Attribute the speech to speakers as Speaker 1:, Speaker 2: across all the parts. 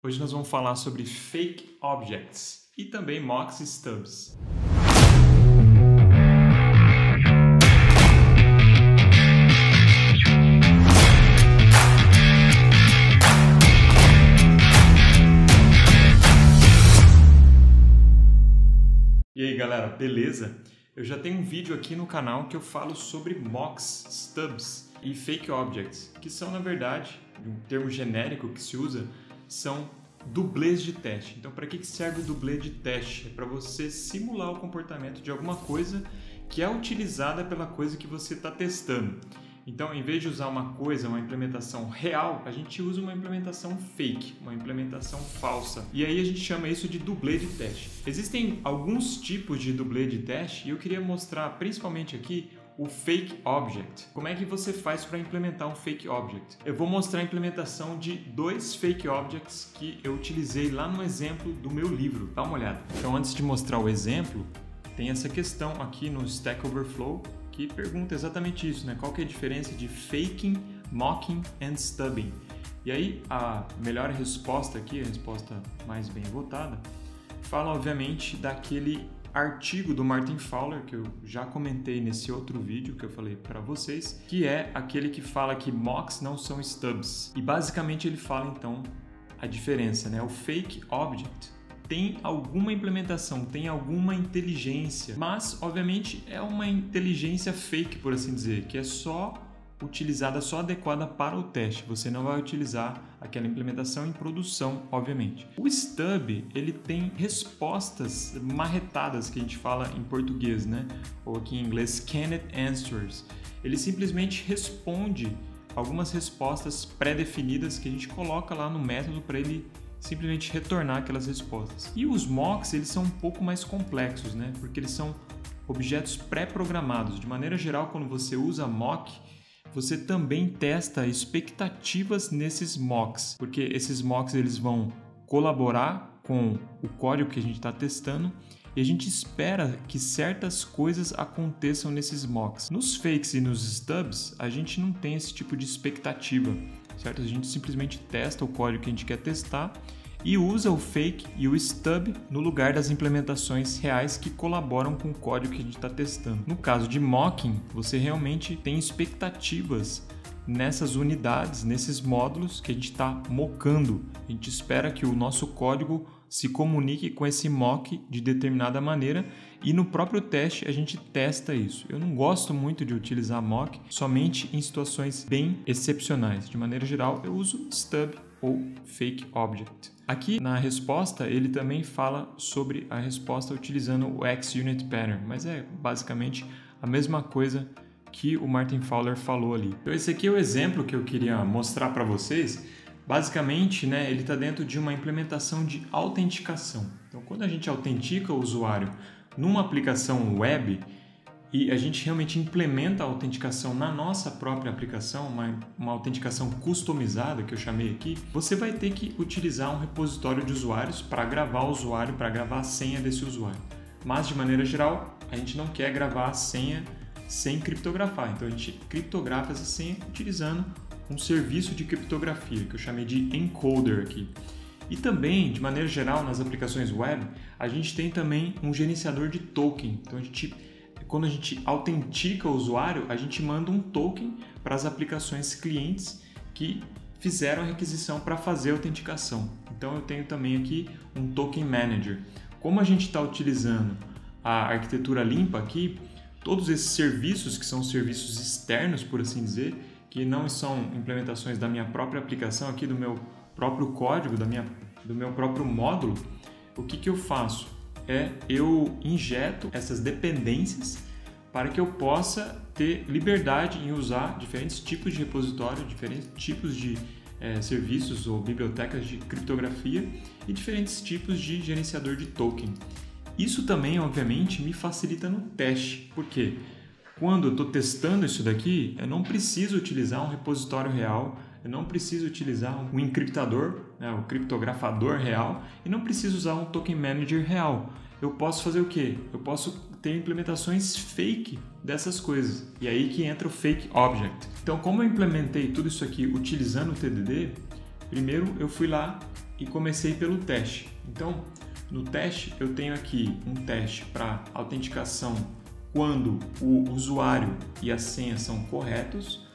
Speaker 1: Hoje nós vamos falar sobre Fake Objects e também Mocks e Stubs. E aí galera, beleza? Eu já tenho um vídeo aqui no canal que eu falo sobre Mocks, Stubs e Fake Objects, que são na verdade, um termo genérico que se usa, são dublês de teste. Então, para que serve o dublê de teste? É para você simular o comportamento de alguma coisa que é utilizada pela coisa que você está testando. Então, em vez de usar uma coisa, uma implementação real, a gente usa uma implementação fake, uma implementação falsa. E aí a gente chama isso de dublê de teste. Existem alguns tipos de dublê de teste e eu queria mostrar principalmente aqui o Fake Object. Como é que você faz para implementar um Fake Object? Eu vou mostrar a implementação de dois Fake Objects que eu utilizei lá no exemplo do meu livro. Dá uma olhada. Então, antes de mostrar o exemplo, tem essa questão aqui no Stack Overflow que pergunta exatamente isso, né? Qual que é a diferença de faking, mocking and stubbing? E aí, a melhor resposta aqui, a resposta mais bem votada, fala obviamente daquele artigo do Martin Fowler, que eu já comentei nesse outro vídeo que eu falei para vocês, que é aquele que fala que mocks não são stubs. E basicamente ele fala então a diferença, né? O fake object tem alguma implementação, tem alguma inteligência, mas obviamente é uma inteligência fake, por assim dizer, que é só utilizada, só adequada para o teste. Você não vai utilizar aquela implementação em produção, obviamente. O stub, ele tem respostas marretadas, que a gente fala em português, né? Ou aqui em inglês, canned answers. Ele simplesmente responde algumas respostas pré-definidas que a gente coloca lá no método para ele simplesmente retornar aquelas respostas. E os mocks, eles são um pouco mais complexos, né? Porque eles são objetos pré-programados. De maneira geral, quando você usa mock, você também testa expectativas nesses mocks, porque esses mocks eles vão colaborar com o código que a gente está testando e a gente espera que certas coisas aconteçam nesses mocks. Nos fakes e nos stubs, a gente não tem esse tipo de expectativa, certo? A gente simplesmente testa o código que a gente quer testar e usa o fake e o stub no lugar das implementações reais que colaboram com o código que a gente está testando. No caso de mocking, você realmente tem expectativas nessas unidades, nesses módulos que a gente está mockando. A gente espera que o nosso código se comunique com esse mock de determinada maneira e no próprio teste a gente testa isso. Eu não gosto muito de utilizar mock somente em situações bem excepcionais. De maneira geral, eu uso stub ou fake object. Aqui na resposta ele também fala sobre a resposta utilizando o XUnit pattern, mas é basicamente a mesma coisa que o Martin Fowler falou ali. Então esse aqui é o exemplo que eu queria mostrar para vocês. Basicamente, né, ele está dentro de uma implementação de autenticação. Então quando a gente autentica o usuário numa aplicação web, e a gente realmente implementa a autenticação na nossa própria aplicação, uma autenticação customizada, que eu chamei aqui, você vai ter que utilizar um repositório de usuários para gravar o usuário, para gravar a senha desse usuário. Mas, de maneira geral, a gente não quer gravar a senha sem criptografar. Então, a gente criptografa essa senha utilizando um serviço de criptografia, que eu chamei de encoder aqui. E também, de maneira geral, nas aplicações web, a gente tem também um gerenciador de token. Então, quando a gente autentica o usuário, a gente manda um token para as aplicações clientes que fizeram a requisição para fazer a autenticação. Então eu tenho também aqui um token manager. Como a gente está utilizando a arquitetura limpa aqui, todos esses serviços que são serviços externos, por assim dizer, que não são implementações da minha própria aplicação, aqui do meu próprio código, do meu próprio módulo, o que eu faço? Eu injeto essas dependências para que eu possa ter liberdade em usar diferentes tipos de repositório, diferentes tipos de serviços ou bibliotecas de criptografia e diferentes tipos de gerenciador de token. Isso também, obviamente, me facilita no teste, porque quando eu estou testando isso daqui, eu não preciso utilizar um repositório real, eu não preciso utilizar um encriptador, né, um criptografador real, e não preciso usar um token manager real. Eu posso fazer o quê? Eu posso ter implementações fake dessas coisas. E aí que entra o Fake Object. Então, como eu implementei tudo isso aqui utilizando o TDD, primeiro eu fui lá e comecei pelo teste. Então, no teste eu tenho aqui um teste para autenticação quando o usuário e a senha são corretos.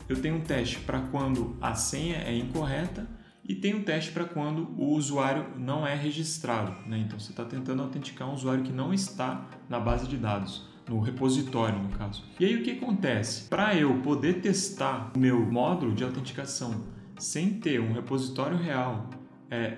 Speaker 1: Eu tenho um teste para quando a senha é incorreta e tem um teste para quando o usuário não é registrado, né? Então você está tentando autenticar um usuário que não está na base de dados, no repositório no caso. E aí o que acontece? Para eu poder testar o meu módulo de autenticação sem ter um repositório real,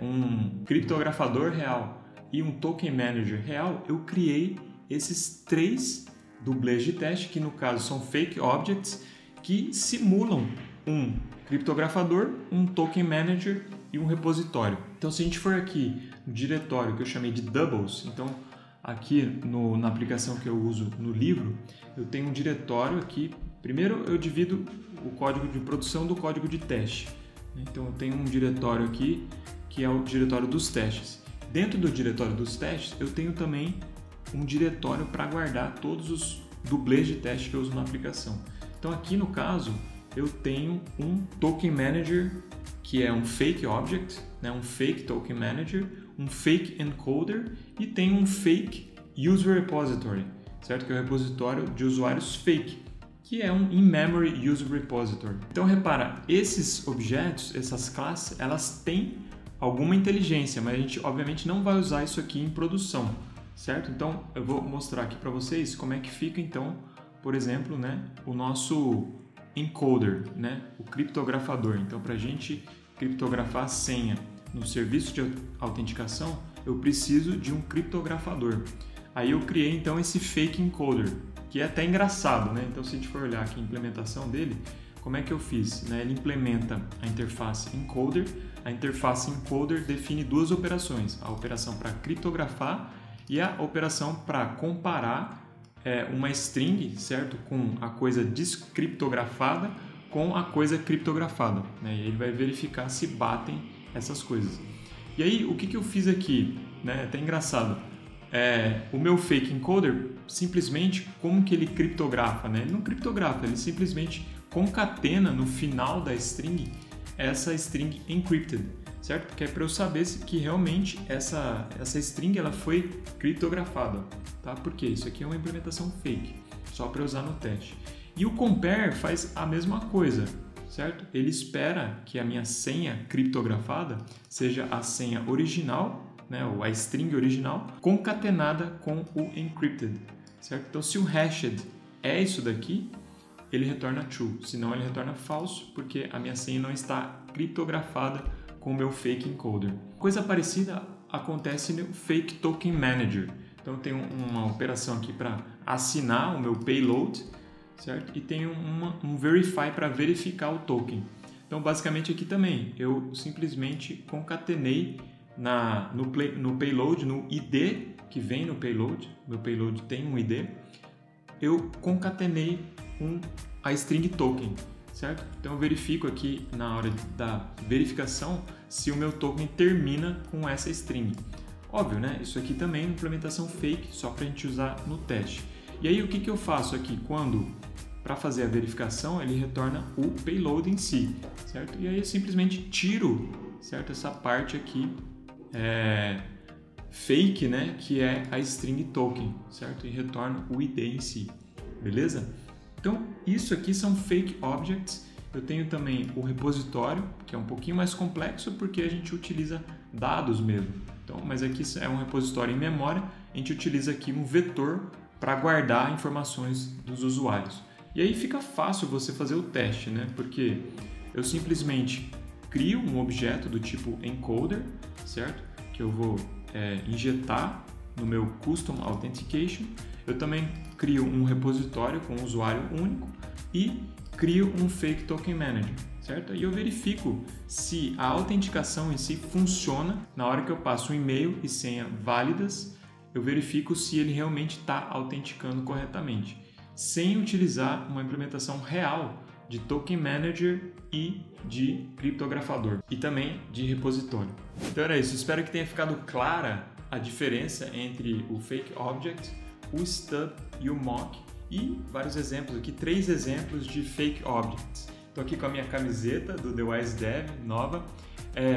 Speaker 1: um criptografador real e um token manager real, eu criei esses 3 dublês de teste, que no caso são fake objects, que simulam um criptografador, um token manager e um repositório. Então, se a gente for aqui no diretório que eu chamei de doubles, então aqui na aplicação que eu uso no livro, eu tenho um diretório aqui. Primeiro eu divido o código de produção do código de teste. Então eu tenho um diretório aqui que é o diretório dos testes. Dentro do diretório dos testes eu tenho também um diretório para guardar todos os dublês de teste que eu uso na aplicação. Então aqui no caso eu tenho um token manager que é um fake object, né, um fake token manager, um fake encoder e tem um fake user repository, certo? Que é o repositório de usuários fake, que é um in-memory user repository. Então repara, esses objetos, essas classes, elas têm alguma inteligência, mas a gente obviamente não vai usar isso aqui em produção, certo? Então eu vou mostrar aqui para vocês como é que fica então, por exemplo, né, o nosso encoder, né, o criptografador. Então para a gente criptografar a senha no serviço de autenticação, eu preciso de um criptografador. Aí eu criei então esse fake encoder, que é até engraçado, né? Então se a gente for olhar aqui a implementação dele, como é que eu fiz? Né? Ele implementa a interface encoder. A interface encoder define 2 operações, a operação para criptografar e a operação para comparar uma string, certo? Com a coisa descriptografada com a coisa criptografada, né? E ele vai verificar se batem essas coisas. E aí, o que eu fiz aqui? Né? É até engraçado. O meu fake encoder, simplesmente, como que ele criptografa? Né? Ele não criptografa, ele simplesmente concatena no final da string essa string encrypted, certo? Porque é para eu saber que realmente essa string ela foi criptografada, tá? Porque isso aqui é uma implementação fake, só para usar no teste. E o compare faz a mesma coisa, certo? Ele espera que a minha senha criptografada seja a senha original, né, ou a string original, concatenada com o encrypted, certo? Então, se o hashed é isso daqui, ele retorna true, senão ele retorna falso, porque a minha senha não está criptografada com o meu fake encoder. Coisa parecida acontece no fake token manager. Então, eu tenho uma operação aqui para assinar o meu payload, certo? E tenho um verify para verificar o token. Então, basicamente aqui também, eu simplesmente concatenei no payload, no ID que vem no payload, meu payload tem um ID, eu concatenei a string token, certo? Então eu verifico aqui na hora da verificação se o meu token termina com essa string. Óbvio, né? Isso aqui também é uma implementação fake, só para a gente usar no teste. E aí o que eu faço aqui? Para fazer a verificação, ele retorna o payload em si, certo? E aí eu simplesmente tiro, certo? Essa parte aqui fake, né? Que é a string token, certo? E retorna o ID em si, beleza? Então, isso aqui são fake objects. Eu tenho também o repositório, que é um pouquinho mais complexo porque a gente utiliza dados mesmo. Então, mas aqui é um repositório em memória, a gente utiliza aqui um vetor para guardar informações dos usuários. E aí fica fácil você fazer o teste, né? Porque eu simplesmente crio um objeto do tipo encoder, certo? Que eu vou injetar no meu custom authentication. Eu também crio um repositório com um usuário único e crio um fake token manager, certo? E eu verifico se a autenticação em si funciona. Na hora que eu passo um e-mail e senha válidas, eu verifico se ele realmente está autenticando corretamente, sem utilizar uma implementação real de token manager e de criptografador e também de repositório. Então era isso, espero que tenha ficado clara a diferença entre o fake object, o stub e o mock e vários exemplos aqui, 3 exemplos de fake objects. Estou aqui com a minha camiseta do The Wise Dev nova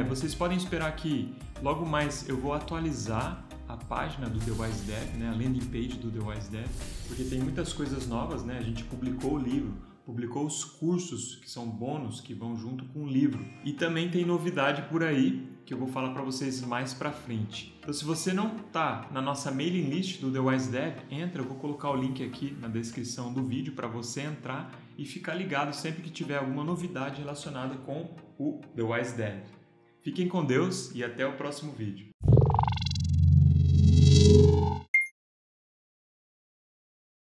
Speaker 1: Vocês podem esperar que logo mais eu vou atualizar a página do The Wise Dev, né, a landing page do The Wise Dev, porque tem muitas coisas novas, né? A gente publicou o livro, publicou os cursos que são bônus que vão junto com o livro, e também tem novidade por aí que eu vou falar para vocês mais para frente. Então, se você não está na nossa mailing list do The Wise Dev, entra, eu vou colocar o link aqui na descrição do vídeo para você entrar e ficar ligado sempre que tiver alguma novidade relacionada com o The Wise Dev. Fiquem com Deus e até o próximo vídeo.